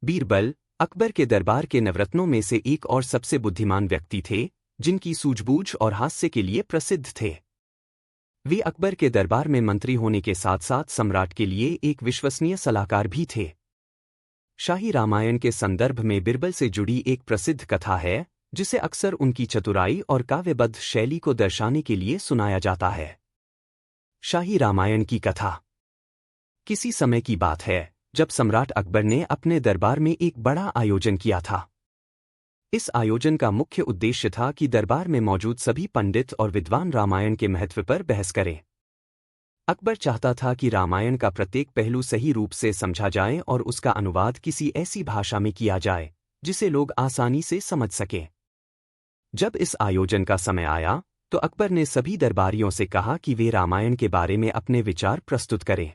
बीरबल अकबर के दरबार के नवरत्नों में से एक और सबसे बुद्धिमान व्यक्ति थे, जिनकी सूझबूझ और हास्य के लिए प्रसिद्ध थे। वे अकबर के दरबार में मंत्री होने के साथ साथ सम्राट के लिए एक विश्वसनीय सलाहकार भी थे। शाही रामायण के संदर्भ में बीरबल से जुड़ी एक प्रसिद्ध कथा है, जिसे अक्सर उनकी चतुराई और काव्यबद्ध शैली को दर्शाने के लिए सुनाया जाता है। शाही रामायण की कथा। किसी समय की बात है, जब सम्राट अकबर ने अपने दरबार में एक बड़ा आयोजन किया था। इस आयोजन का मुख्य उद्देश्य था कि दरबार में मौजूद सभी पंडित और विद्वान रामायण के महत्व पर बहस करें। अकबर चाहता था कि रामायण का प्रत्येक पहलू सही रूप से समझा जाए और उसका अनुवाद किसी ऐसी भाषा में किया जाए जिसे लोग आसानी से समझ सकें। जब इस आयोजन का समय आया, तो अकबर ने सभी दरबारियों से कहा कि वे रामायण के बारे में अपने विचार प्रस्तुत करें।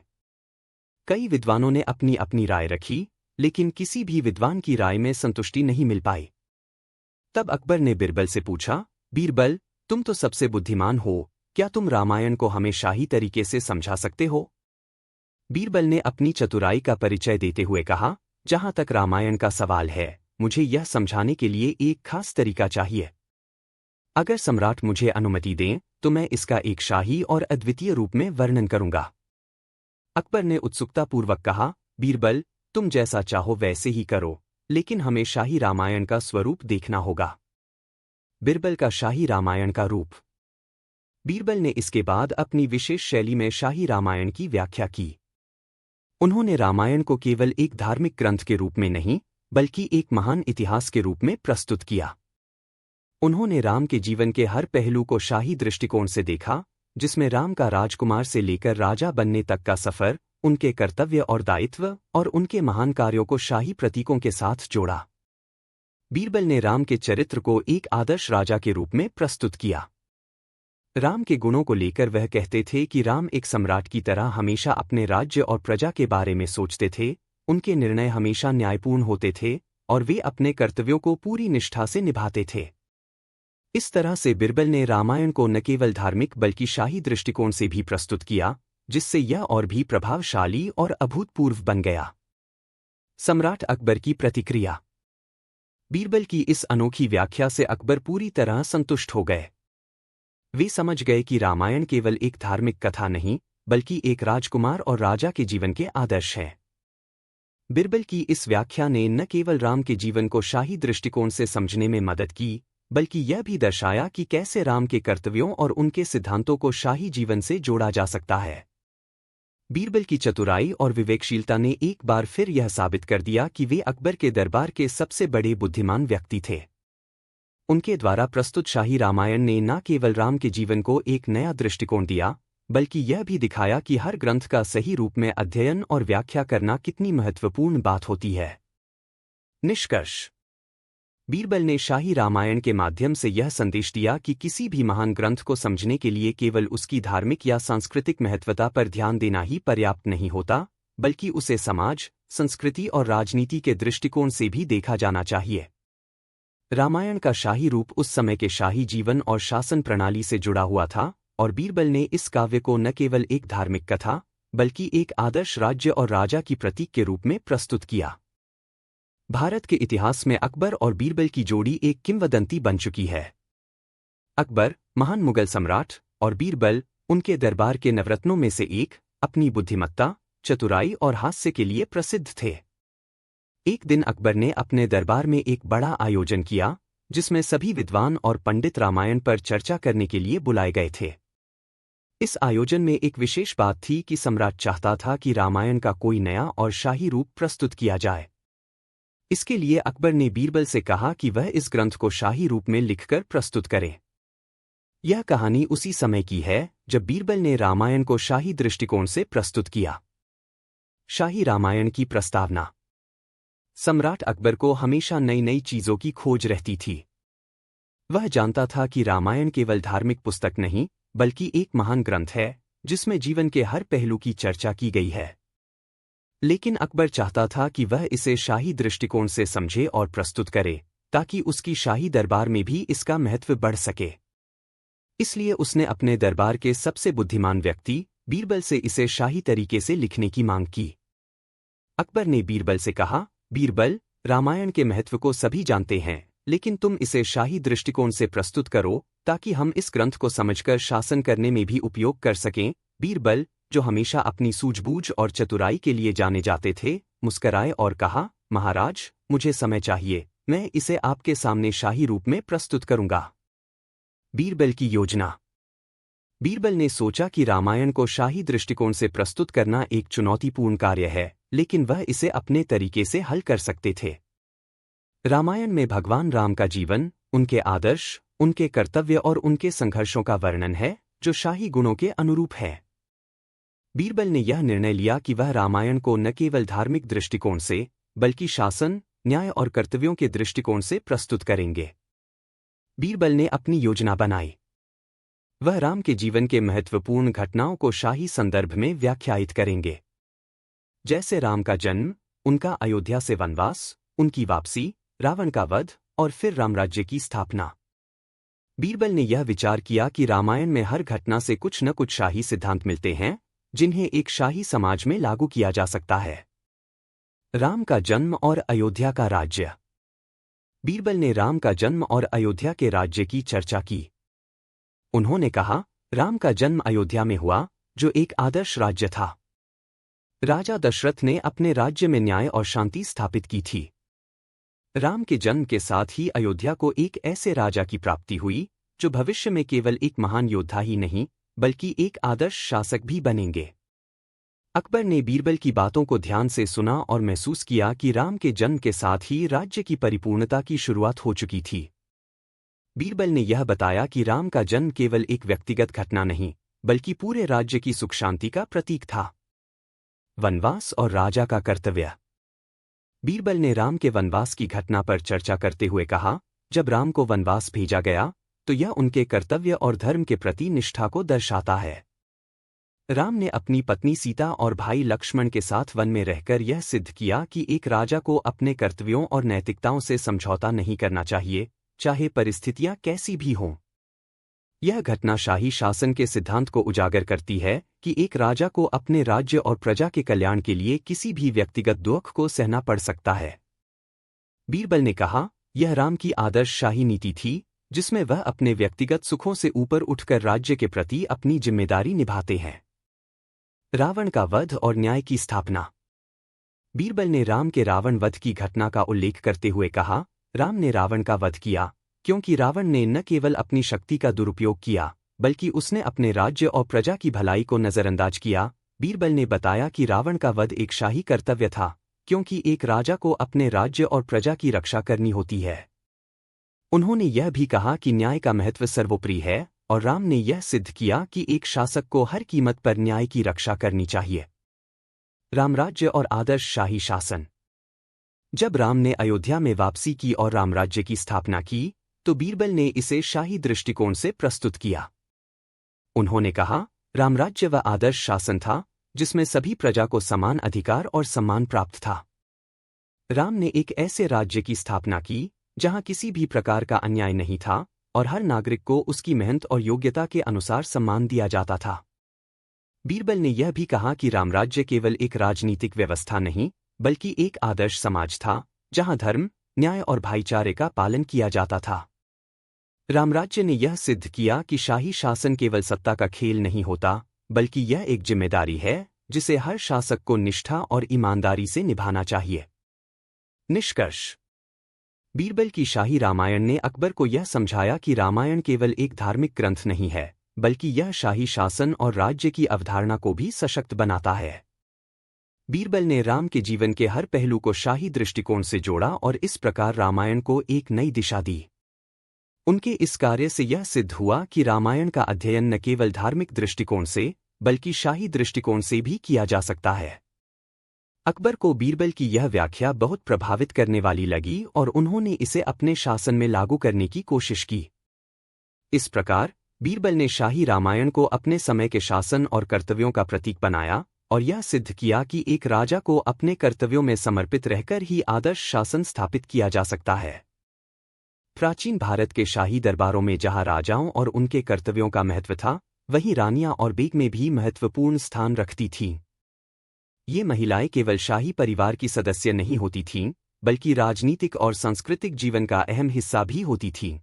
कई विद्वानों ने अपनी अपनी राय रखी, लेकिन किसी भी विद्वान की राय में संतुष्टि नहीं मिल पाई। तब अकबर ने बीरबल से पूछा, बीरबल, तुम तो सबसे बुद्धिमान हो, क्या तुम रामायण को हमें शाही तरीके से समझा सकते हो? बीरबल ने अपनी चतुराई का परिचय देते हुए कहा, जहां तक रामायण का सवाल है, मुझे यह समझाने के लिए एक खास तरीका चाहिए। अगर सम्राट मुझे अनुमति दें, तो मैं इसका एक शाही और अद्वितीय रूप में वर्णन करूंगा। अकबर ने उत्सुकतापूर्वक कहा, बीरबल, तुम जैसा चाहो वैसे ही करो, लेकिन हमें शाही रामायण का स्वरूप देखना होगा। बीरबल का शाही रामायण का रूप। बीरबल ने इसके बाद अपनी विशेष शैली में शाही रामायण की व्याख्या की। उन्होंने रामायण को केवल एक धार्मिक ग्रंथ के रूप में नहीं, बल्कि एक महान इतिहास के रूप में प्रस्तुत किया। उन्होंने राम के जीवन के हर पहलू को शाही दृष्टिकोण से देखा, जिसमें राम का राजकुमार से लेकर राजा बनने तक का सफर, उनके कर्तव्य और दायित्व और उनके महान कार्यों को शाही प्रतीकों के साथ जोड़ा। बीरबल ने राम के चरित्र को एक आदर्श राजा के रूप में प्रस्तुत किया। राम के गुणों को लेकर वह कहते थे कि राम एक सम्राट की तरह हमेशा अपने राज्य और प्रजा के बारे में सोचते थे, उनके निर्णय हमेशा न्यायपूर्ण होते थे और वे अपने कर्तव्यों को पूरी निष्ठा से निभाते थे। इस तरह से बीरबल ने रामायण को न केवल धार्मिक बल्कि शाही दृष्टिकोण से भी प्रस्तुत किया, जिससे यह और भी प्रभावशाली और अभूतपूर्व बन गया। सम्राट अकबर की प्रतिक्रिया। बीरबल की इस अनोखी व्याख्या से अकबर पूरी तरह संतुष्ट हो गए। वे समझ गए कि रामायण केवल एक धार्मिक कथा नहीं, बल्कि एक राजकुमार और राजा के जीवन के आदर्श है। बीरबल की इस व्याख्या ने न केवल राम के जीवन को शाही दृष्टिकोण से समझने में मदद की, बल्कि यह भी दर्शाया कि कैसे राम के कर्तव्यों और उनके सिद्धांतों को शाही जीवन से जोड़ा जा सकता है। बीरबल की चतुराई और विवेकशीलता ने एक बार फिर यह साबित कर दिया कि वे अकबर के दरबार के सबसे बड़े बुद्धिमान व्यक्ति थे। उनके द्वारा प्रस्तुत शाही रामायण ने न केवल राम के जीवन को एक नया दृष्टिकोण दिया, बल्कि यह भी दिखाया कि हर ग्रंथ का सही रूप में अध्ययन और व्याख्या करना कितनी महत्वपूर्ण बात होती है। निष्कर्ष। बीरबल ने शाही रामायण के माध्यम से यह संदेश दिया कि किसी भी महान ग्रंथ को समझने के लिए केवल उसकी धार्मिक या सांस्कृतिक महत्वता पर ध्यान देना ही पर्याप्त नहीं होता, बल्कि उसे समाज, संस्कृति और राजनीति के दृष्टिकोण से भी देखा जाना चाहिए। रामायण का शाही रूप उस समय के शाही जीवन और शासन प्रणाली से जुड़ा हुआ था, और बीरबल ने इस काव्य को न केवल एक धार्मिक कथा, बल्कि एक आदर्श राज्य और राजा की प्रतीक के रूप में प्रस्तुत किया। भारत के इतिहास में अकबर और बीरबल की जोड़ी एक किंवदंती बन चुकी है। अकबर, महान मुगल सम्राट, और बीरबल, उनके दरबार के नवरत्नों में से एक, अपनी बुद्धिमत्ता, चतुराई और हास्य के लिए प्रसिद्ध थे। एक दिन अकबर ने अपने दरबार में एक बड़ा आयोजन किया, जिसमें सभी विद्वान और पंडित रामायण पर चर्चा करने के लिए बुलाए गए थे। इस आयोजन में एक विशेष बात थी कि सम्राट चाहता था कि रामायण का कोई नया और शाही रूप प्रस्तुत किया जाए। इसके लिए अकबर ने बीरबल से कहा कि वह इस ग्रंथ को शाही रूप में लिखकर प्रस्तुत करे। यह कहानी उसी समय की है जब बीरबल ने रामायण को शाही दृष्टिकोण से प्रस्तुत किया। शाही रामायण की प्रस्तावना। सम्राट अकबर को हमेशा नई नई चीजों की खोज रहती थी। वह जानता था कि रामायण केवल धार्मिक पुस्तक नहीं, बल्कि एक महान ग्रंथ है, जिसमें जीवन के हर पहलू की चर्चा की गई है। लेकिन अकबर चाहता था कि वह इसे शाही दृष्टिकोण से समझे और प्रस्तुत करे, ताकि उसकी शाही दरबार में भी इसका महत्व बढ़ सके। इसलिए उसने अपने दरबार के सबसे बुद्धिमान व्यक्ति, बीरबल से इसे शाही तरीके से लिखने की मांग की। अकबर ने बीरबल से कहा, बीरबल, रामायण के महत्व को सभी जानते हैं, लेकिन तुम इसे शाही दृष्टिकोण से प्रस्तुत करो ताकि हम इस ग्रंथ को समझकर शासन करने में भी उपयोग कर सकें। बीरबल, जो हमेशा अपनी सूझबूझ और चतुराई के लिए जाने जाते थे, मुस्कराए और कहा, महाराज, मुझे समय चाहिए, मैं इसे आपके सामने शाही रूप में प्रस्तुत करूंगा। बीरबल की योजना। बीरबल ने सोचा कि रामायण को शाही दृष्टिकोण से प्रस्तुत करना एक चुनौतीपूर्ण कार्य है, लेकिन वह इसे अपने तरीके से हल कर सकते थे। रामायण में भगवान राम का जीवन, उनके आदर्श, उनके कर्तव्य और उनके संघर्षों का वर्णन है, जो शाही गुणों के अनुरूप है। बीरबल ने यह निर्णय लिया कि वह रामायण को न केवल धार्मिक दृष्टिकोण से, बल्कि शासन, न्याय और कर्तव्यों के दृष्टिकोण से प्रस्तुत करेंगे। बीरबल ने अपनी योजना बनाई। वह राम के जीवन के महत्वपूर्ण घटनाओं को शाही संदर्भ में व्याख्यायित करेंगे, जैसे राम का जन्म, उनका अयोध्या से वनवास, उनकी वापसी, रावण का वध और फिर रामराज्य की स्थापना। बीरबल ने यह विचार किया कि रामायण में हर घटना से कुछ न कुछ शाही सिद्धांत मिलते हैं, जिन्हें एक शाही समाज में लागू किया जा सकता है। राम का जन्म और अयोध्या का राज्य। बीरबल ने राम का जन्म और अयोध्या के राज्य की चर्चा की। उन्होंने कहा, राम का जन्म अयोध्या में हुआ, जो एक आदर्श राज्य था। राजा दशरथ ने अपने राज्य में न्याय और शांति स्थापित की थी। राम के जन्म के साथ ही अयोध्या को एक ऐसे राजा की प्राप्ति हुई, जो भविष्य में केवल एक महान योद्धा ही नहीं, बल्कि एक आदर्श शासक भी बनेंगे। अकबर ने बीरबल की बातों को ध्यान से सुना और महसूस किया कि राम के जन्म के साथ ही राज्य की परिपूर्णता की शुरुआत हो चुकी थी। बीरबल ने यह बताया कि राम का जन्म केवल एक व्यक्तिगत घटना नहीं, बल्कि पूरे राज्य की सुख शांति का प्रतीक था। वनवास और राजा का कर्तव्य। बीरबल ने राम के वनवास की घटना पर चर्चा करते हुए कहा, जब राम को वनवास भेजा गया, तो यह उनके कर्तव्य और धर्म के प्रति निष्ठा को दर्शाता है। राम ने अपनी पत्नी सीता और भाई लक्ष्मण के साथ वन में रहकर यह सिद्ध किया कि एक राजा को अपने कर्तव्यों और नैतिकताओं से समझौता नहीं करना चाहिए, चाहे परिस्थितियां कैसी भी हों। यह घटना शाही शासन के सिद्धांत को उजागर करती है कि एक राजा को अपने राज्य और प्रजा के कल्याण के लिए किसी भी व्यक्तिगत दुख को सहना पड़ सकता है। बीरबल ने कहा, यह राम की आदर्श शाही नीति थी, जिसमें वह अपने व्यक्तिगत सुखों से ऊपर उठकर राज्य के प्रति अपनी जिम्मेदारी निभाते हैं। रावण का वध और न्याय की स्थापना। बीरबल ने राम के रावण वध की घटना का उल्लेख करते हुए कहा, राम ने रावण का वध किया, क्योंकि रावण ने न केवल अपनी शक्ति का दुरुपयोग किया, बल्कि उसने अपने राज्य और प्रजा की भलाई को नजरअंदाज किया। बीरबल ने बताया कि रावण का वध एक शाही कर्तव्य था, क्योंकि एक राजा को अपने राज्य और प्रजा की रक्षा करनी होती है। उन्होंने यह भी कहा कि न्याय का महत्व सर्वोपरि है, और राम ने यह सिद्ध किया कि एक शासक को हर कीमत पर न्याय की रक्षा करनी चाहिए। रामराज्य और आदर्श शाही शासन। जब राम ने अयोध्या में वापसी की और रामराज्य की स्थापना की, तो बीरबल ने इसे शाही दृष्टिकोण से प्रस्तुत किया। उन्होंने कहा, रामराज्य वह आदर्श शासन था, जिसमें सभी प्रजा को समान अधिकार और सम्मान प्राप्त था। राम ने एक ऐसे राज्य की स्थापना की, जहां किसी भी प्रकार का अन्याय नहीं था, और हर नागरिक को उसकी मेहनत और योग्यता के अनुसार सम्मान दिया जाता था। बीरबल ने यह भी कहा कि रामराज्य केवल एक राजनीतिक व्यवस्था नहीं, बल्कि एक आदर्श समाज था, जहां धर्म, न्याय और भाईचारे का पालन किया जाता था। रामराज्य ने यह सिद्ध किया कि शाही शासन केवल सत्ता का खेल नहीं होता, बल्कि यह एक जिम्मेदारी है, जिसे हर शासक को निष्ठा और ईमानदारी से निभाना चाहिए। निष्कर्ष। बीरबल की शाही रामायण ने अकबर को यह समझाया कि रामायण केवल एक धार्मिक ग्रंथ नहीं है, बल्कि यह शाही शासन और राज्य की अवधारणा को भी सशक्त बनाता है। बीरबल ने राम के जीवन के हर पहलू को शाही दृष्टिकोण से जोड़ा और इस प्रकार रामायण को एक नई दिशा दी। उनके इस कार्य से यह सिद्ध हुआ कि रामायण का अध्ययन न केवल धार्मिक दृष्टिकोण से, बल्कि शाही दृष्टिकोण से भी किया जा सकता है। अकबर को बीरबल की यह व्याख्या बहुत प्रभावित करने वाली लगी और उन्होंने इसे अपने शासन में लागू करने की कोशिश की। इस प्रकार बीरबल ने शाही रामायण को अपने समय के शासन और कर्तव्यों का प्रतीक बनाया और यह सिद्ध किया कि एक राजा को अपने कर्तव्यों में समर्पित रहकर ही आदर्श शासन स्थापित किया जा सकता है। प्राचीन भारत के शाही दरबारों में जहां राजाओं और उनके कर्तव्यों का महत्व था, वहीं रानियां और बेगमें भी महत्वपूर्ण स्थान रखती थीं। ये महिलाएं केवल शाही परिवार की सदस्य नहीं होती थीं, बल्कि राजनीतिक और सांस्कृतिक जीवन का अहम हिस्सा भी होती थीं।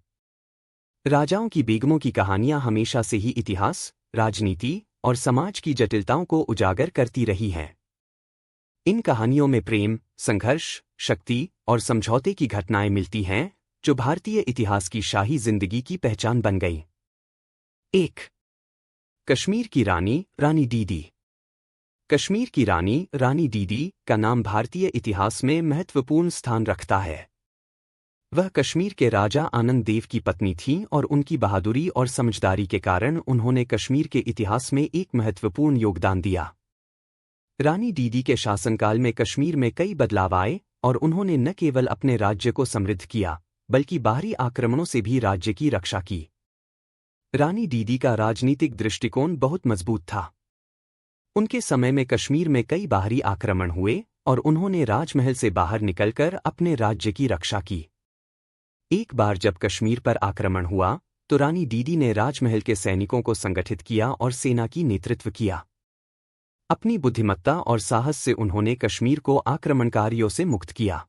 राजाओं की बेगमों की कहानियां हमेशा से ही इतिहास, राजनीति और समाज की जटिलताओं को उजागर करती रही हैं। इन कहानियों में प्रेम, संघर्ष, शक्ति और समझौते की घटनाएं मिलती हैं, जो भारतीय इतिहास की शाही जिंदगी की पहचान बन गईं। 1. कश्मीर की रानी, रानी दीदी। कश्मीर की रानी, रानी दीदी का नाम भारतीय इतिहास में महत्वपूर्ण स्थान रखता है। वह कश्मीर के राजा आनंद देव की पत्नी थीं और उनकी बहादुरी और समझदारी के कारण उन्होंने कश्मीर के इतिहास में एक महत्वपूर्ण योगदान दिया। रानी दीदी के शासनकाल में कश्मीर में कई बदलाव आए और उन्होंने न केवल अपने राज्य को समृद्ध किया, बल्कि बाहरी आक्रमणों से भी राज्य की रक्षा की। रानी दीदी का राजनीतिक दृष्टिकोण बहुत मजबूत था। उनके समय में कश्मीर में कई बाहरी आक्रमण हुए और उन्होंने राजमहल से बाहर निकलकर अपने राज्य की रक्षा की। एक बार जब कश्मीर पर आक्रमण हुआ, तो रानी दीदी ने राजमहल के सैनिकों को संगठित किया और सेना की नेतृत्व किया। अपनी बुद्धिमत्ता और साहस से उन्होंने कश्मीर को आक्रमणकारियों से मुक्त किया।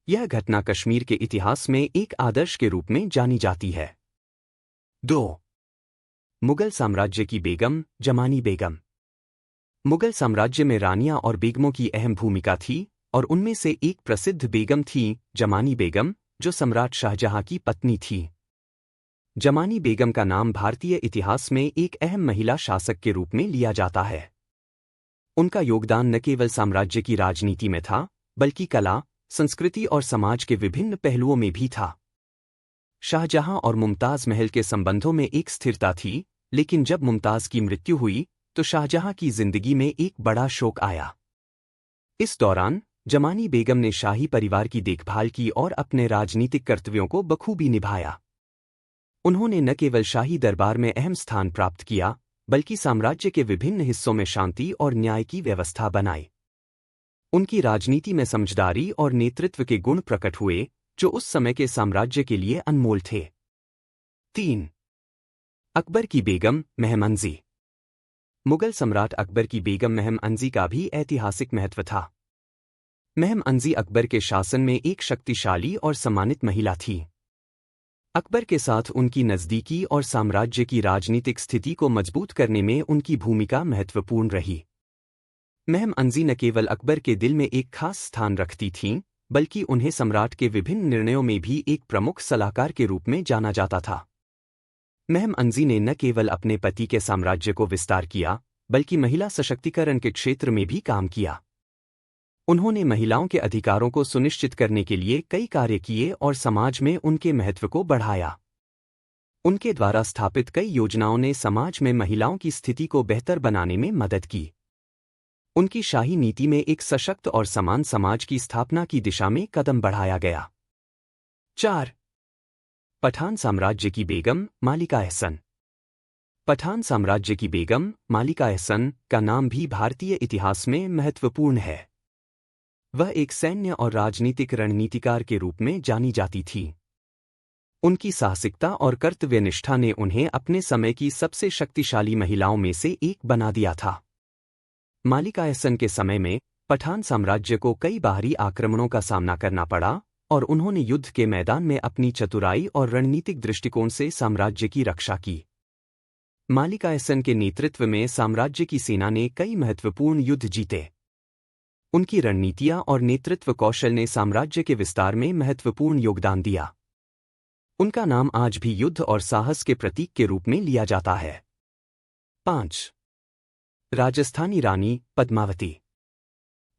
यह घटना कश्मीर के इतिहास में एक आदर्श के रूप में जानी जाती है। 2. मुगल साम्राज्य की बेगम, जमानी बेगम। मुगल साम्राज्य में रानियां और बेगमों की अहम भूमिका थी और उनमें से एक प्रसिद्ध बेगम थी जमानी बेगम, जो सम्राट शाहजहां की पत्नी थी। जमानी बेगम का नाम भारतीय इतिहास में एक अहम महिला शासक के रूप में लिया जाता है। उनका योगदान न केवल साम्राज्य की राजनीति में था, बल्कि कला, संस्कृति और समाज के विभिन्न पहलुओं में भी था। शाहजहां और मुमताज महल के संबंधों में एक स्थिरता थी, लेकिन जब मुमताज की मृत्यु हुई, तो शाहजहां की जिंदगी में एक बड़ा शोक आया। इस दौरान जमानी बेगम ने शाही परिवार की देखभाल की और अपने राजनीतिक कर्तव्यों को बखूबी निभाया। उन्होंने न केवल शाही दरबार में अहम स्थान प्राप्त किया, बल्कि साम्राज्य के विभिन्न हिस्सों में शांति और न्याय की व्यवस्था बनाई। उनकी राजनीति में समझदारी और नेतृत्व के गुण प्रकट हुए, जो उस समय के साम्राज्य के लिए अनमोल थे। 3. अकबर की बेगम, महमंजी। मुगल सम्राट अकबर की बेगम महमअंजी का भी ऐतिहासिक महत्व था। महमअंजी अकबर के शासन में एक शक्तिशाली और सम्मानित महिला थी। अकबर के साथ उनकी नज़दीकी और साम्राज्य की राजनीतिक स्थिति को मजबूत करने में उनकी भूमिका महत्वपूर्ण रही। महमअंजी न केवल अकबर के दिल में एक खास स्थान रखती थीं, बल्कि उन्हें सम्राट के विभिन्न निर्णयों में भी एक प्रमुख सलाहकार के रूप में जाना जाता था। महमअंजी ने न केवल अपने पति के साम्राज्य को विस्तार किया, बल्कि महिला सशक्तिकरण के क्षेत्र में भी काम किया। उन्होंने महिलाओं के अधिकारों को सुनिश्चित करने के लिए कई कार्य किए और समाज में उनके महत्व को बढ़ाया। उनके द्वारा स्थापित कई योजनाओं ने समाज में महिलाओं की स्थिति को बेहतर बनाने में मदद की। उनकी शाही नीति में एक सशक्त और समान समाज की स्थापना की दिशा में कदम बढ़ाया गया। 4. पठान साम्राज्य की बेगम, मालिका एहसन। पठान साम्राज्य की बेगम, मालिका एहसन का नाम भी भारतीय इतिहास में महत्वपूर्ण है। वह एक सैन्य और राजनीतिक रणनीतिकार के रूप में जानी जाती थी। उनकी साहसिकता और कर्तव्यनिष्ठा ने उन्हें अपने समय की सबसे शक्तिशाली महिलाओं में से एक बना दिया था। मालिका एहसन के समय में पठान साम्राज्य को कई बाहरी आक्रमणों का सामना करना पड़ा और उन्होंने युद्ध के मैदान में अपनी चतुराई और रणनीतिक दृष्टिकोण से साम्राज्य की रक्षा की। मालिका एहसन के नेतृत्व में साम्राज्य की सेना ने कई महत्वपूर्ण युद्ध जीते। उनकी रणनीतियां और नेतृत्व कौशल ने साम्राज्य के विस्तार में महत्वपूर्ण योगदान दिया। उनका नाम आज भी युद्ध और साहस के प्रतीक के रूप में लिया जाता है। 5. राजस्थानी रानी, पद्मावती।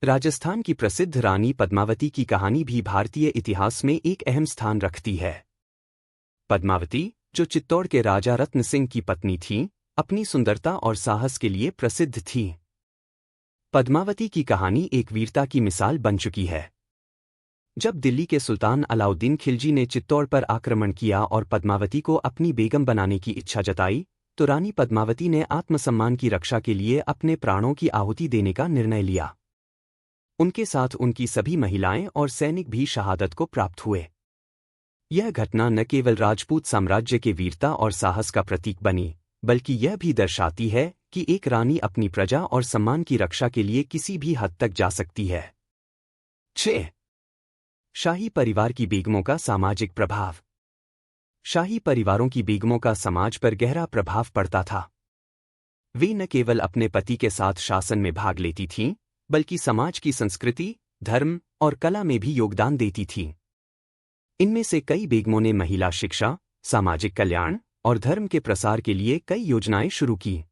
राजस्थान की प्रसिद्ध रानी पद्मावती की कहानी भी भारतीय इतिहास में एक अहम स्थान रखती है। पद्मावती, जो चित्तौड़ के राजा रत्न सिंह की पत्नी थीं, अपनी सुंदरता और साहस के लिए प्रसिद्ध थीं। पद्मावती की कहानी एक वीरता की मिसाल बन चुकी है। जब दिल्ली के सुल्तान अलाउद्दीन खिलजी ने चित्तौड़ पर आक्रमण किया और पद्मावती को अपनी बेगम बनाने की इच्छा जताई, तो रानी पद्मावती ने आत्मसम्मान की रक्षा के लिए अपने प्राणों की आहुति देने का निर्णय लिया। उनके साथ उनकी सभी महिलाएं और सैनिक भी शहादत को प्राप्त हुए। यह घटना न केवल राजपूत साम्राज्य के वीरता और साहस का प्रतीक बनी, बल्कि यह भी दर्शाती है कि एक रानी अपनी प्रजा और सम्मान की रक्षा के लिए किसी भी हद तक जा सकती है। 6. शाही परिवार की बेगमों का सामाजिक प्रभाव। शाही परिवारों की बेगमों का समाज पर गहरा प्रभाव पड़ता था। वे न केवल अपने पति के साथ शासन में भाग लेती थीं, बल्कि समाज की संस्कृति, धर्म और कला में भी योगदान देती थीं। इनमें से कई बेगमों ने महिला शिक्षा, सामाजिक कल्याण और धर्म के प्रसार के लिए कई योजनाएं शुरू की।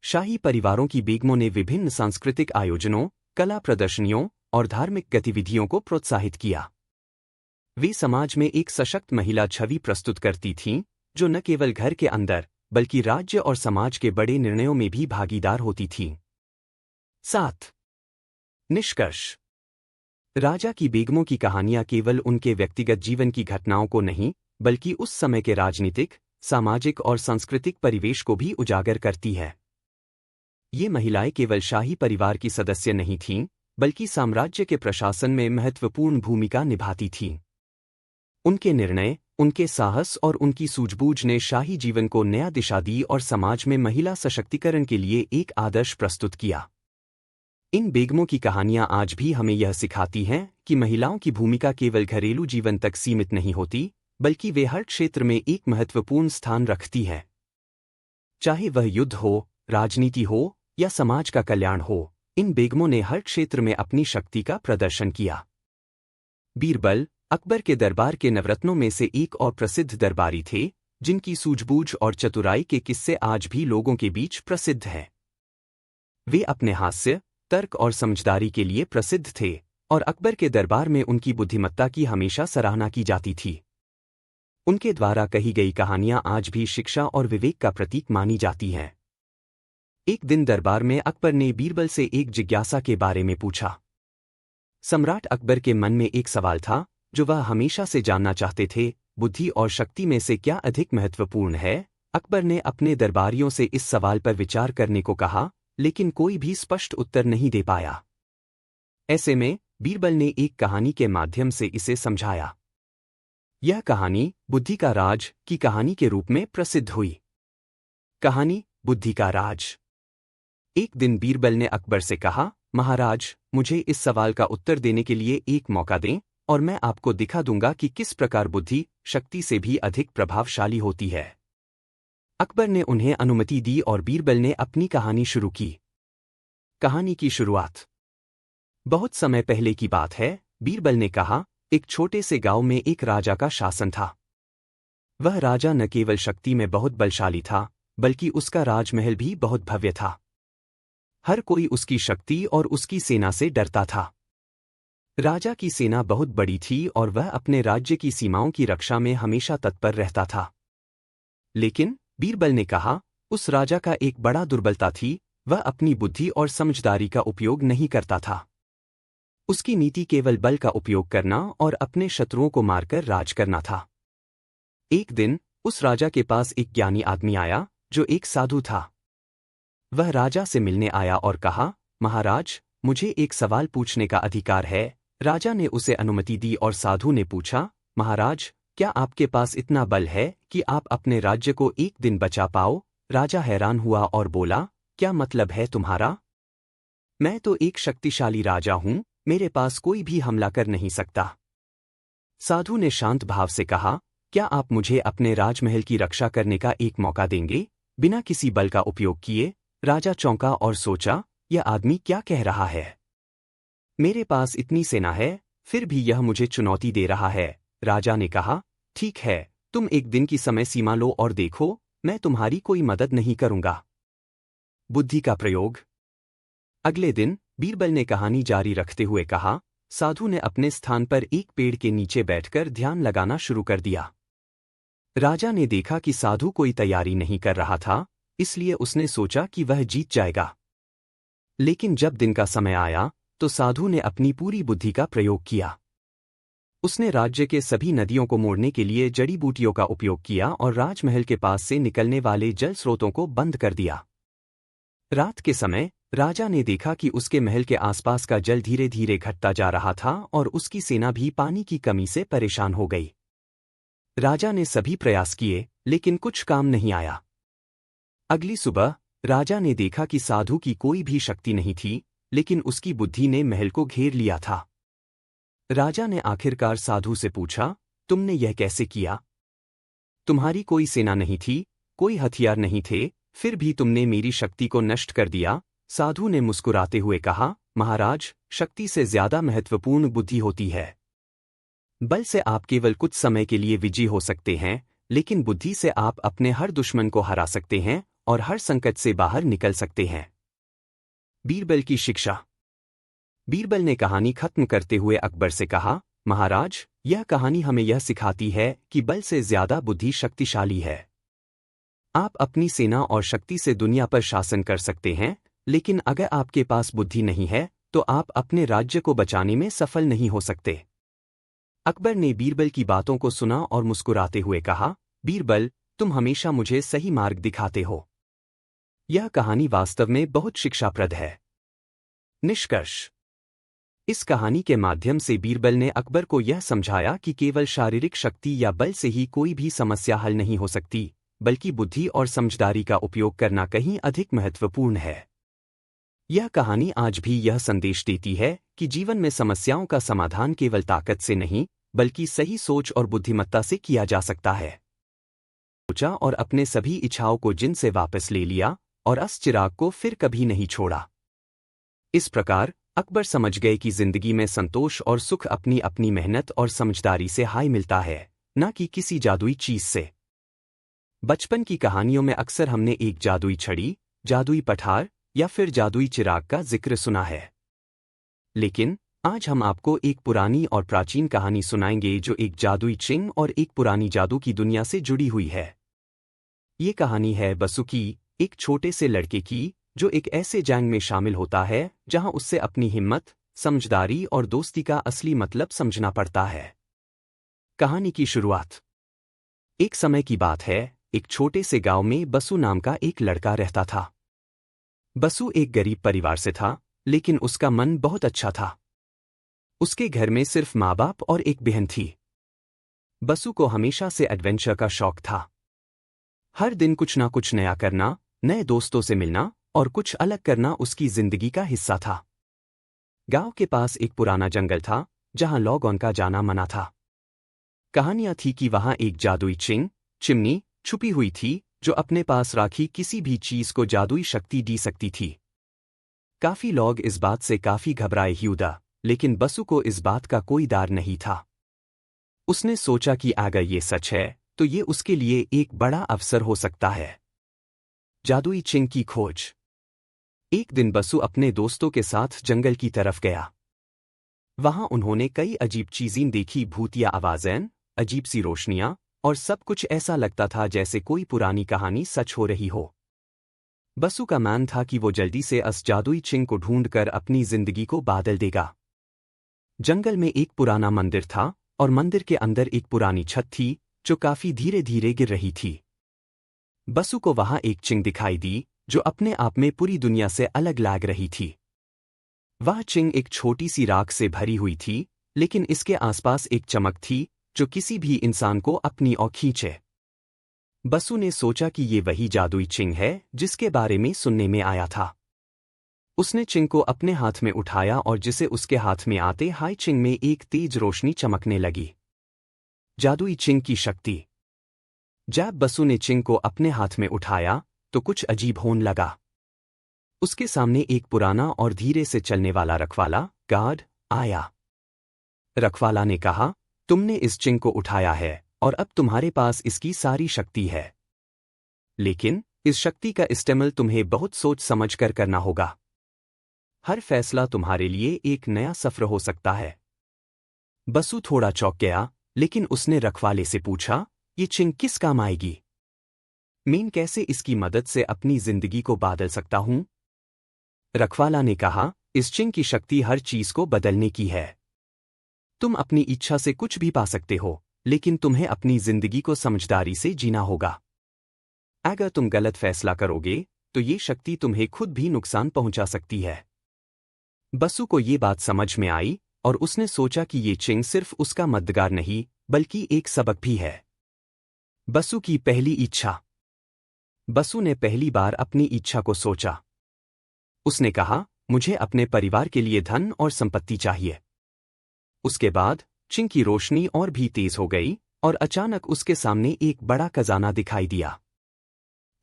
शाही परिवारों की बेगमों ने विभिन्न सांस्कृतिक आयोजनों, कला प्रदर्शनियों और धार्मिक गतिविधियों को प्रोत्साहित किया। वे समाज में एक सशक्त महिला छवि प्रस्तुत करती थीं, जो न केवल घर के अंदर बल्कि राज्य और समाज के बड़े निर्णयों में भी भागीदार होती थीं। 7. निष्कर्ष। राजा की बेगमों की कहानियां केवल उनके व्यक्तिगत जीवन की घटनाओं को नहीं, बल्कि उस समय के राजनीतिक, सामाजिक और सांस्कृतिक परिवेश को भी उजागर करती है। ये महिलाएं केवल शाही परिवार की सदस्य नहीं थीं, बल्कि साम्राज्य के प्रशासन में महत्वपूर्ण भूमिका निभाती थीं। उनके निर्णय, उनके साहस और उनकी सूझबूझ ने शाही जीवन को नया दिशा दी और समाज में महिला सशक्तिकरण के लिए एक आदर्श प्रस्तुत किया। इन बेगमों की कहानियां आज भी हमें यह सिखाती हैं कि महिलाओं की भूमिका केवल घरेलू जीवन तक सीमित नहीं होती, बल्कि वे हर क्षेत्र में एक महत्वपूर्ण स्थान रखती है। चाहे वह युद्ध हो, राजनीति हो या समाज का कल्याण हो, इन बेगमों ने हर क्षेत्र में अपनी शक्ति का प्रदर्शन किया। बीरबल अकबर के दरबार के नवरत्नों में से एक और प्रसिद्ध दरबारी थे, जिनकी सूझबूझ और चतुराई के किस्से आज भी लोगों के बीच प्रसिद्ध हैं। वे अपने हास्य, तर्क और समझदारी के लिए प्रसिद्ध थे, और अकबर के दरबार में उनकी बुद्धिमत्ता की हमेशा सराहना की जाती थी। उनके द्वारा कही गई कहानियां आज भी शिक्षा और विवेक का प्रतीक मानी जाती हैं। एक दिन दरबार में अकबर ने बीरबल से एक जिज्ञासा के बारे में पूछा। सम्राट अकबर के मन में एक सवाल था, जो वह हमेशा से जानना चाहते थे, बुद्धि और शक्ति में से क्या अधिक महत्वपूर्ण है? अकबर ने अपने दरबारियों से इस सवाल पर विचार करने को कहा, लेकिन कोई भी स्पष्ट उत्तर नहीं दे पाया। ऐसे में बीरबल ने एक कहानी के माध्यम से इसे समझाया। यह कहानी बुद्धि का राज की कहानी के रूप में प्रसिद्ध हुई। कहानी बुद्धि का राज। एक दिन बीरबल ने अकबर से कहा, महाराज, मुझे इस सवाल का उत्तर देने के लिए एक मौका दें, और मैं आपको दिखा दूंगा कि किस प्रकार बुद्धि शक्ति से भी अधिक प्रभावशाली होती है। अकबर ने उन्हें अनुमति दी और बीरबल ने अपनी कहानी शुरू की। कहानी की शुरुआत। बहुत समय पहले की बात है, बीरबल ने कहा, एक छोटे से गांव में एक राजा का शासन था। वह राजा न केवल शक्ति में बहुत बलशाली था, बल्कि उसका राजमहल भी बहुत भव्य था। हर कोई उसकी शक्ति और उसकी सेना से डरता था। राजा की सेना बहुत बड़ी थी और वह अपने राज्य की सीमाओं की रक्षा में हमेशा तत्पर रहता था। लेकिन बीरबल ने कहा, उस राजा का एक बड़ा दुर्बलता थी, वह अपनी बुद्धि और समझदारी का उपयोग नहीं करता था। उसकी नीति केवल बल का उपयोग करना और अपने शत्रुओं को मारकर राज करना था। एक दिन उस राजा के पास एक ज्ञानी आदमी आया, जो एक साधु था। वह राजा से मिलने आया और कहा, महाराज, मुझे एक सवाल पूछने का अधिकार है। राजा ने उसे अनुमति दी और साधु ने पूछा, महाराज, क्या आपके पास इतना बल है कि आप अपने राज्य को एक दिन बचा पाओ? राजा हैरान हुआ और बोला, क्या मतलब है तुम्हारा? मैं तो एक शक्तिशाली राजा हूं, मेरे पास कोई भी हमला कर नहीं सकता। साधु ने शांत भाव से कहा, क्या आप मुझे अपने राजमहल की रक्षा करने का एक मौका देंगे, बिना किसी बल का उपयोग किए? राजा चौंका और सोचा, यह आदमी क्या कह रहा है? मेरे पास इतनी सेना है, फिर भी यह मुझे चुनौती दे रहा है। राजा ने कहा, ठीक है, तुम एक दिन की समय सीमा लो और देखो, मैं तुम्हारी कोई मदद नहीं करूंगा। बुद्धि का प्रयोग। अगले दिन बीरबल ने कहानी जारी रखते हुए कहा, साधु ने अपने स्थान पर एक पेड़ के नीचे बैठकर ध्यान लगाना शुरू कर दिया। राजा ने देखा कि साधु कोई तैयारी नहीं कर रहा था, इसलिए उसने सोचा कि वह जीत जाएगा। लेकिन जब दिन का समय आया, तो साधु ने अपनी पूरी बुद्धि का प्रयोग किया। उसने राज्य के सभी नदियों को मोड़ने के लिए जड़ी बूटियों का उपयोग किया और राजमहल के पास से निकलने वाले जल स्रोतों को बंद कर दिया। रात के समय राजा ने देखा कि उसके महल के आसपास का जल धीरे धीरे घटता जा रहा था और उसकी सेना भी पानी की कमी से परेशान हो गई। राजा ने सभी प्रयास किए, लेकिन कुछ काम नहीं आया। अगली सुबह राजा ने देखा कि साधु की कोई भी शक्ति नहीं थी, लेकिन उसकी बुद्धि ने महल को घेर लिया था। राजा ने आखिरकार साधु से पूछा, तुमने यह कैसे किया? तुम्हारी कोई सेना नहीं थी, कोई हथियार नहीं थे, फिर भी तुमने मेरी शक्ति को नष्ट कर दिया। साधु ने मुस्कुराते हुए कहा, महाराज, शक्ति से ज्यादा महत्वपूर्ण बुद्धि होती है। बल से आप केवल कुछ समय के लिए विजयी हो सकते हैं, लेकिन बुद्धि से आप अपने हर दुश्मन को हरा सकते हैं और हर संकट से बाहर निकल सकते हैं। बीरबल की शिक्षा। बीरबल ने कहानी खत्म करते हुए अकबर से कहा, महाराज, यह कहानी हमें यह सिखाती है कि बल से ज्यादा बुद्धि शक्तिशाली है। आप अपनी सेना और शक्ति से दुनिया पर शासन कर सकते हैं, लेकिन अगर आपके पास बुद्धि नहीं है तो आप अपने राज्य को बचाने में सफल नहीं हो सकते। अकबर ने बीरबल की बातों को सुना और मुस्कुराते हुए कहा, बीरबल, तुम हमेशा मुझे सही मार्ग दिखाते हो। यह कहानी वास्तव में बहुत शिक्षाप्रद है। निष्कर्ष। इस कहानी के माध्यम से बीरबल ने अकबर को यह समझाया कि केवल शारीरिक शक्ति या बल से ही कोई भी समस्या हल नहीं हो सकती, बल्कि बुद्धि और समझदारी का उपयोग करना कहीं अधिक महत्वपूर्ण है। यह कहानी आज भी यह संदेश देती है कि जीवन में समस्याओं का समाधान केवल ताकत से नहीं, बल्कि सही सोच और बुद्धिमत्ता से किया जा सकता है। सोचा और अपने सभी इच्छाओं को जिन से वापस ले लिया और अस चिराग को फिर कभी नहीं छोड़ा। इस प्रकार अकबर समझ गए कि जिंदगी में संतोष और सुख अपनी अपनी मेहनत और समझदारी से हाय मिलता है, न कि किसी जादुई चीज से। बचपन की कहानियों में अक्सर हमने एक जादुई छड़ी, जादुई पठार या फिर जादुई चिराग का जिक्र सुना है। लेकिन आज हम आपको एक पुरानी और प्राचीन कहानी सुनाएंगे जो एक जादुई चिंग और एक पुरानी जादू की दुनिया से जुड़ी हुई है। ये कहानी है बसु की, एक छोटे से लड़के की जो एक ऐसे जंग में शामिल होता है जहां उससे अपनी हिम्मत, समझदारी और दोस्ती का असली मतलब समझना पड़ता है। कहानी की शुरुआत। एक समय की बात है, एक छोटे से गांव में बसु नाम का एक लड़का रहता था। बसु एक गरीब परिवार से था, लेकिन उसका मन बहुत अच्छा था। उसके घर में सिर्फ माँ बाप और एक बहन थी। बसु को हमेशा से एडवेंचर का शौक था। हर दिन कुछ ना कुछ नया करना, नए दोस्तों से मिलना और कुछ अलग करना उसकी जिंदगी का हिस्सा था। गांव के पास एक पुराना जंगल था, जहां लोगों का जाना मना था। कहानियां थी कि वहां एक जादुई चिमनी छुपी हुई थी, जो अपने पास राखी किसी भी चीज को जादुई शक्ति दी सकती थी। काफी लोग इस बात से काफी घबराए हुआ, लेकिन बसु को इस बात का कोई डर नहीं था। उसने सोचा कि अगर ये सच है, तो ये उसके लिए एक बड़ा अवसर हो सकता है। जादुई चिंग की खोज। एक दिन बसु अपने दोस्तों के साथ जंगल की तरफ गया। वहां उन्होंने कई अजीब चीजें देखी, भूतिया आवाजें, अजीब सी रोशनियां, और सब कुछ ऐसा लगता था जैसे कोई पुरानी कहानी सच हो रही हो। बसु का मन था कि वो जल्दी से उस जादुई चिंग को ढूंढकर अपनी जिंदगी को बदल देगा। जंगल में एक पुराना मंदिर था और मंदिर के अंदर एक पुरानी छत थी जो काफी धीरे धीरे गिर रही थी। बसु को वहां एक चिंग दिखाई दी जो अपने आप में पूरी दुनिया से अलग लग रही थी। वह चिंग एक छोटी सी राख से भरी हुई थी, लेकिन इसके आसपास एक चमक थी जो किसी भी इंसान को अपनी ओर खींचे। बसु ने सोचा कि ये वही जादुई चिंग है जिसके बारे में सुनने में आया था। उसने चिंग को अपने हाथ में उठाया और जिसे उसके हाथ में आते हाई चिंग में एक तेज रोशनी चमकने लगी। जादुई चिंग की शक्ति। जब बसु ने चिंग को अपने हाथ में उठाया तो कुछ अजीब होने लगा। उसके सामने एक पुराना और धीरे से चलने वाला रखवाला गार्ड आया। रखवाला ने कहा, तुमने इस चिंग को उठाया है और अब तुम्हारे पास इसकी सारी शक्ति है, लेकिन इस शक्ति का इस्तेमाल तुम्हें बहुत सोच समझ कर करना होगा। हर फैसला तुम्हारे लिए एक नया सफर हो सकता है। बसु थोड़ा चौंक गया, लेकिन उसने रखवाले से पूछा, ये चिंग किस काम आएगी? मैं कैसे इसकी मदद से अपनी जिंदगी को बदल सकता हूं? रखवाला ने कहा, इस चिंग की शक्ति हर चीज को बदलने की है। तुम अपनी इच्छा से कुछ भी पा सकते हो, लेकिन तुम्हें अपनी जिंदगी को समझदारी से जीना होगा। अगर तुम गलत फैसला करोगे तो ये शक्ति तुम्हें खुद भी नुकसान पहुंचा सकती है। बसु को ये बात समझ में आई और उसने सोचा कि ये चिंग सिर्फ उसका मददगार नहीं, बल्कि एक सबक भी है। बसु की पहली इच्छा। बसु ने पहली बार अपनी इच्छा को सोचा। उसने कहा, मुझे अपने परिवार के लिए धन और संपत्ति चाहिए। उसके बाद चिंग की रोशनी और भी तेज हो गई और अचानक उसके सामने एक बड़ा खजाना दिखाई दिया।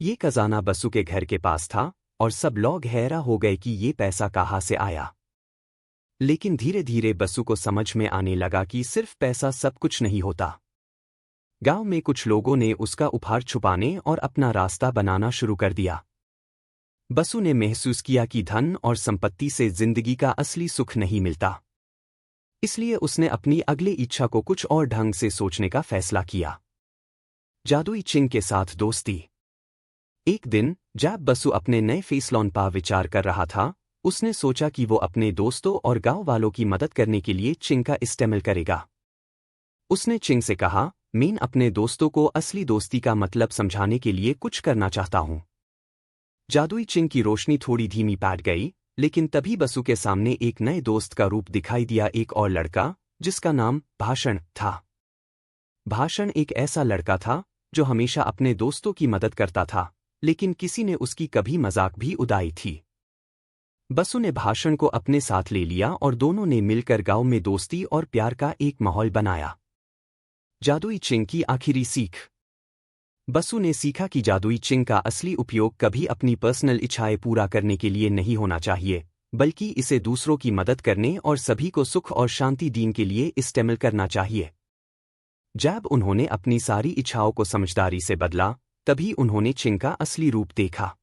ये खजाना बसु के घर के पास था और सब लोग हैरान हो गए कि ये पैसा कहाँ से आया। लेकिन धीरे धीरे बसु को समझ में आने लगा कि सिर्फ पैसा सब कुछ नहीं होता। गांव में कुछ लोगों ने उसका उपहार छुपाने और अपना रास्ता बनाना शुरू कर दिया। बसु ने महसूस किया कि धन और संपत्ति से जिंदगी का असली सुख नहीं मिलता। इसलिए उसने अपनी अगली इच्छा को कुछ और ढंग से सोचने का फैसला किया। जादुई चिंग के साथ दोस्ती। एक दिन जब बसु अपने नए फैसलों पर विचार कर रहा था, उसने सोचा कि वो अपने दोस्तों और गांव वालों की मदद करने के लिए चिंग का इस्तेमाल करेगा। उसने चिंग से कहा, मैं अपने दोस्तों को असली दोस्ती का मतलब समझाने के लिए कुछ करना चाहता हूं। जादुई चिंग की रोशनी थोड़ी धीमी पड़ गई, लेकिन तभी बसु के सामने एक नए दोस्त का रूप दिखाई दिया, एक और लड़का जिसका नाम भाषण था। भाषण एक ऐसा लड़का था जो हमेशा अपने दोस्तों की मदद करता था, लेकिन किसी ने उसकी कभी मजाक भी उड़ाई थी। बसु ने भाषण को अपने साथ ले लिया और दोनों ने मिलकर गांव में दोस्ती और प्यार का एक माहौल बनाया। जादुई चिंग की आखिरी सीख। बसु ने सीखा कि जादुई चिंग का असली उपयोग कभी अपनी पर्सनल इच्छाएं पूरा करने के लिए नहीं होना चाहिए, बल्कि इसे दूसरों की मदद करने और सभी को सुख और शांति देने के लिए इस्तेमाल करना चाहिए। जब उन्होंने अपनी सारी इच्छाओं को समझदारी से बदला, तभी उन्होंने चिंग का असली रूप देखा।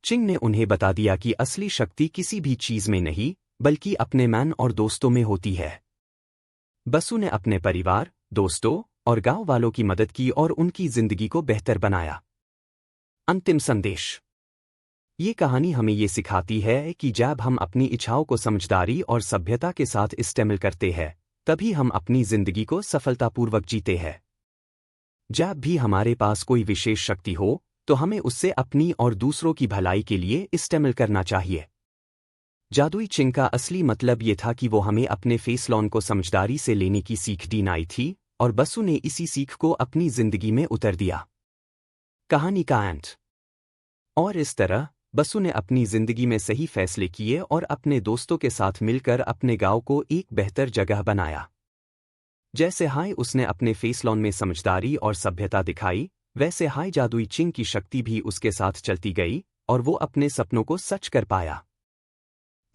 चिंग ने उन्हें बता दिया कि असली शक्ति किसी भी चीज में नहीं, बल्कि अपने मन और दोस्तों में होती है। बसु ने अपने परिवार, दोस्तों और गांव वालों की मदद की और उनकी जिंदगी को बेहतर बनाया। अंतिम संदेश। ये कहानी हमें ये सिखाती है कि जब हम अपनी इच्छाओं को समझदारी और सभ्यता के साथ इस्तेमाल करते हैं, तभी हम अपनी जिंदगी को सफलतापूर्वक जीते हैं। जब भी हमारे पास कोई विशेष शक्ति हो, तो हमें उससे अपनी और दूसरों की भलाई के लिए इस्तेमाल करना चाहिए। जादुई चिंग का असली मतलब ये था कि वो हमें अपने फैसलों को समझदारी से लेने की सीख दी थी, और बसु ने इसी सीख को अपनी जिंदगी में उतर दिया। कहानी का अंत। और इस तरह बसु ने अपनी जिंदगी में सही फैसले किए और अपने दोस्तों के साथ मिलकर अपने गांव को एक बेहतर जगह बनाया। जैसे हाय उसने अपने फैसलों में समझदारी और सभ्यता दिखाई, वैसे हाय जादुई चिंग की शक्ति भी उसके साथ चलती गई और वो अपने सपनों को सच कर पाया।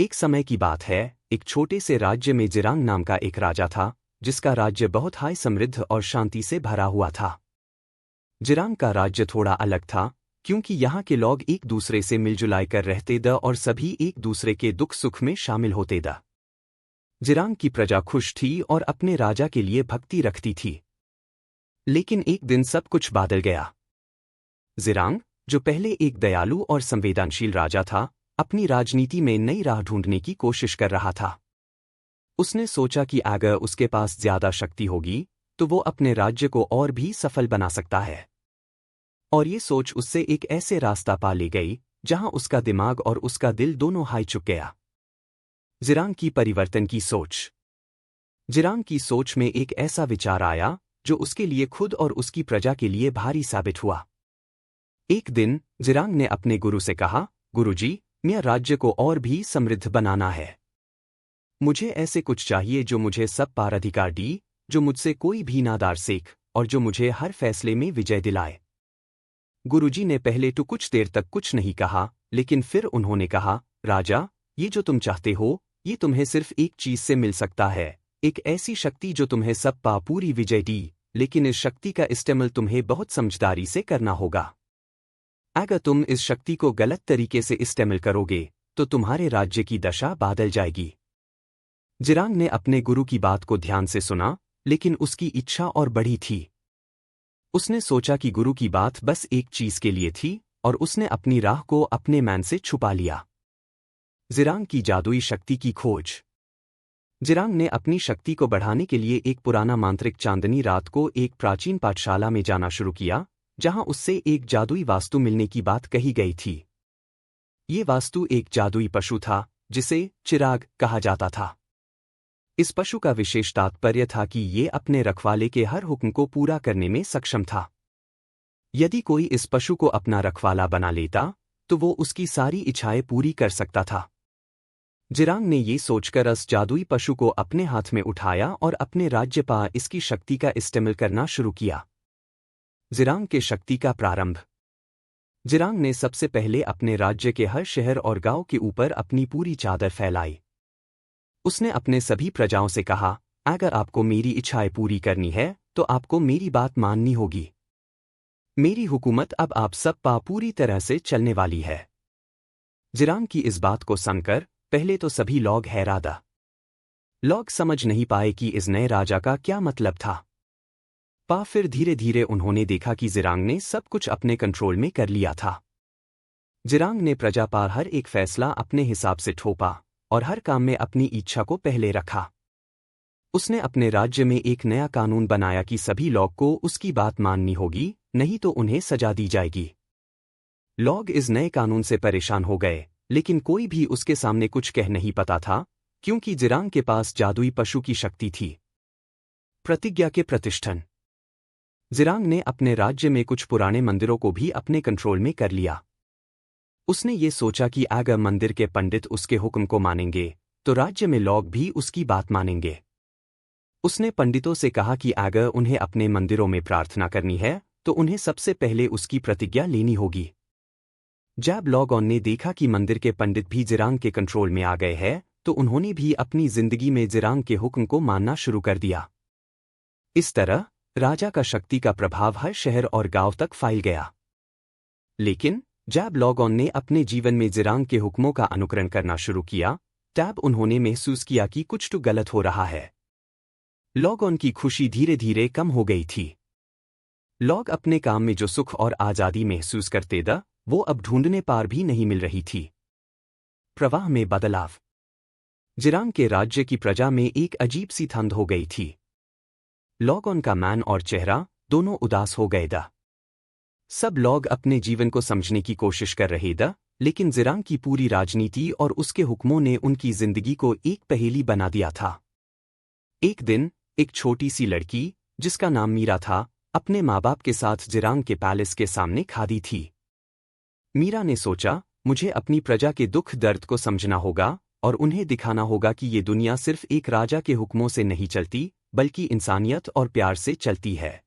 एक समय की बात है, एक छोटे से राज्य में जिरांग नाम का एक राजा था, जिसका राज्य बहुत हाय समृद्ध और शांति से भरा हुआ था। जिरांग का राज्य थोड़ा अलग था, क्योंकि यहाँ के लोग एक दूसरे से मिलजुल कर रहते द और सभी एक दूसरे के दुख सुख में शामिल होते द। जिरांग की प्रजा खुश थी और अपने राजा के लिए भक्ति रखती थी। लेकिन एक दिन सब कुछ बदल गया। जिरांग, जो पहले एक दयालु और संवेदनशील राजा था, अपनी राजनीति में नई राह ढूंढने की कोशिश कर रहा था। उसने सोचा कि अगर उसके पास ज्यादा शक्ति होगी, तो वो अपने राज्य को और भी सफल बना सकता है। और ये सोच उससे एक ऐसे रास्ता पा ले गई, जहां उसका दिमाग और उसका दिल दोनों हाई चुक गया। जिरांग की परिवर्तन की सोच। जिरांग की सोच में एक ऐसा विचार आया, जो उसके लिए खुद और उसकी प्रजा के लिए भारी साबित हुआ। एक दिन जिरांग ने अपने गुरु से कहा, गुरुजी, मेरे राज्य को और भी समृद्ध बनाना है। मुझे ऐसे कुछ चाहिए जो मुझे सब पार अधिकार दी, जो मुझसे कोई भी नादार सीख और जो मुझे हर फैसले में विजय दिलाए। गुरुजी ने पहले तो कुछ देर तक कुछ नहीं कहा, लेकिन फिर उन्होंने कहा, राजा, ये जो तुम चाहते हो, ये तुम्हें सिर्फ एक चीज से मिल सकता है, एक ऐसी शक्ति जो तुम्हें सब पा पूरी विजय दी, लेकिन इस शक्ति का इस्तेमाल तुम्हें बहुत समझदारी से करना होगा। अगर तुम इस शक्ति को गलत तरीके से इस्तेमाल करोगे, तो तुम्हारे राज्य की दशा बदल जाएगी। जिरांग ने अपने गुरु की बात को ध्यान से सुना, लेकिन उसकी इच्छा और बढ़ी थी। उसने सोचा कि गुरु की बात बस एक चीज के लिए थी, और उसने अपनी राह को अपने मन से छुपा लिया। जिरांग की जादुई शक्ति की खोज। जिरांग ने अपनी शक्ति को बढ़ाने के लिए एक पुराना मांत्रिक चांदनी रात को एक प्राचीन पाठशाला में जाना शुरू किया, जहां उससे एक जादुई वास्तु मिलने की बात कही गई थी। ये वास्तु एक जादुई पशु था, जिसे चिराग कहा जाता था। इस पशु का विशेष तात्पर्य था कि ये अपने रखवाले के हर हुक्म को पूरा करने में सक्षम था। यदि कोई इस पशु को अपना रखवाला बना लेता, तो वो उसकी सारी इच्छाएं पूरी कर सकता था। जिरांग ने ये सोचकर उस जादुई पशु को अपने हाथ में उठाया और अपने राज्य पर इसकी शक्ति का इस्तेमाल करना शुरू किया। जिरांग के शक्ति का प्रारंभ। जिरांग ने सबसे पहले अपने राज्य के हर शहर और गांव के ऊपर अपनी पूरी चादर फैलाई। उसने अपने सभी प्रजाओं से कहा, अगर आपको मेरी इच्छाएं पूरी करनी है तो आपको मेरी बात माननी होगी। मेरी हुकूमत अब आप सब पर पूरी तरह से चलने वाली है। जिरांग की इस बात को सुनकर पहले तो सभी लोग हैरान। लोग समझ नहीं पाए कि इस नए राजा का क्या मतलब था। फिर धीरे धीरे उन्होंने देखा कि जिरांग ने सब कुछ अपने कंट्रोल में कर लिया था। जिरांग ने प्रजा पर हर एक फैसला अपने हिसाब से ठोपा और हर काम में अपनी इच्छा को पहले रखा। उसने अपने राज्य में एक नया कानून बनाया कि सभी लोग को उसकी बात माननी होगी, नहीं तो उन्हें सजा दी जाएगी। लोग इस नए कानून से परेशान हो गए, लेकिन कोई भी उसके सामने कुछ कह नहीं पाता था, क्योंकि जिरांग के पास जादुई पशु की शक्ति थी। प्रतिज्ञा के प्रतिष्ठान। जिरांग ने अपने राज्य में कुछ पुराने मंदिरों को भी अपने कंट्रोल में कर लिया। उसने ये सोचा कि अगर मंदिर के पंडित उसके हुक्म को मानेंगे तो राज्य में लोग भी उसकी बात मानेंगे। उसने पंडितों से कहा कि अगर उन्हें अपने मंदिरों में प्रार्थना करनी है तो उन्हें सबसे पहले उसकी प्रतिज्ञा लेनी होगी। जब लोगों ने देखा कि मंदिर के पंडित भी जिरांग के कंट्रोल में आ गए हैं तो उन्होंने भी अपनी जिंदगी में जिरांग के हुक्म को मानना शुरू कर दिया। इस तरह राजा का शक्ति का प्रभाव हर शहर और गांव तक फैल गया। लेकिन जब लोगों ने अपने जीवन में जिरांग के हुक्मों का अनुकरण करना शुरू किया तब उन्होंने महसूस किया कि कुछ तो गलत हो रहा है। लोगों की खुशी धीरे धीरे कम हो गई थी। लोग अपने काम में जो सुख और आज़ादी महसूस करते थे वो अब ढूंढने पर भी नहीं मिल रही थी। प्रवाह में बदलाव। जिरांग के राज्य की प्रजा में एक अजीब सी ठंड हो गई थी। लोगों का मन और चेहरा दोनों उदास हो गए थे। सब लोग अपने जीवन को समझने की कोशिश कर रहे थे, लेकिन जिरांग की पूरी राजनीति और उसके हुक्मों ने उनकी जिंदगी को एक पहेली बना दिया था। एक दिन एक छोटी सी लड़की जिसका नाम मीरा था अपने माँ बाप के साथ जिरांग के पैलेस के सामने खड़ी थी। मीरा ने सोचा, मुझे अपनी प्रजा के दुख दर्द को समझना होगा और उन्हें दिखाना होगा कि ये दुनिया सिर्फ एक राजा के हुक्मों से नहीं चलती बल्कि इंसानियत और प्यार से चलती है।